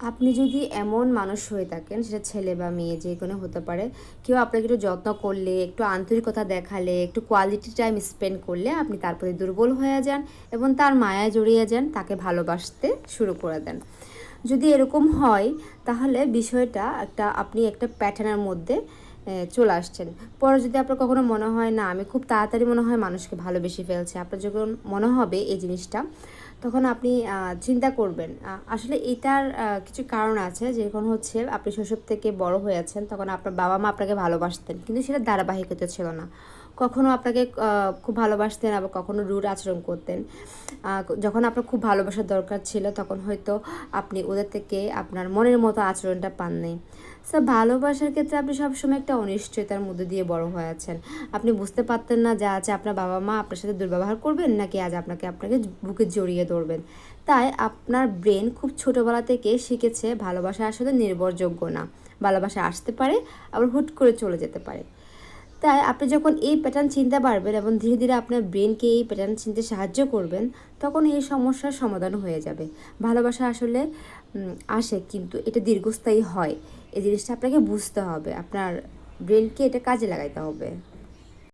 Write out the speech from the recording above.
আপনি যদি এমন মানুষ হয়ে থাকেন, সেটা ছেলে বা মেয়ে যে কোনো হতে পারে, কেউ আপনাকে একটু যত্ন করলে, একটু আন্তরিকতা দেখালে, একটু কোয়ালিটি টাইম স্পেন্ড করলে আপনি তার প্রতি দুর্বল হয়ে যান এবং তার মায়ায় জড়িয়ে যান, তাকে ভালোবাসতে শুরু করে দেন। যদি এরকম হয় তাহলে বিষয়টা আপনি একটা প্যাটার্নের মধ্যে চলে আসছেন। পরে যদি আপনার কখনো মনে হয় না আমি খুব তাড়াতাড়ি মনে হয় মানুষকে ভালোবেসে ফেলছি, আপনার যখন মনে হবে এই জিনিসটা, তখন আপনি চিন্তা করবেন আসলে এটার কিছু কারণ আছে। যেরকম হচ্ছে আপনি শৈশব থেকে বড় হয়েছেন, তখন আপনার বাবা মা আপনাকে ভালোবাসতেন কিন্তু সেটা ধারাবাহিকতা ছিল না। কখনো আপনাকে খুব ভালোবাসতেন, আবার কখনো রুড আচরণ করতেন। যখন আপনার খুব ভালোবাসার দরকার ছিল তখন হয়তো আপনি ওদের থেকে আপনার মনের মতো আচরণটা পাননি। সো ভালোবাসার ক্ষেত্রে আপনি সবসময় একটা অনিশ্চয়তার মধ্যে দিয়ে বড় হয়ে আছেন। আপনি বুঝতে পারতেন না যে আজ আপনার বাবা মা আপনার সাথে দুর্ব্যবহার করবেন নাকি আজ আপনাকে আপনাকে বুকে জড়িয়ে ধরবেন। তাই আপনার ব্রেন খুব ছোটোবেলা থেকে শিখেছে ভালোবাসা আসলে নির্ভরযোগ্য না। ভালোবাসা আসতে পারে, আবার হুট করে চলে যেতে পারে। তাই আপনি যখন এই প্যাটার্ন চিনতে পারবেন এবং ধীরে ধীরে আপনার ব্রেনকে এই প্যাটার্ন চিনতে সাহায্য করবেন, তখন এই সমস্যার সমাধান হয়ে যাবে। ভালোবাসা আসলে আসে, কিন্তু এটা দীর্ঘস্থায়ী হয়। এই জিনিসটা আপনাকে বুঝতে হবে, আপনার ব্রেনকে এটা কাজে লাগাইতে হবে।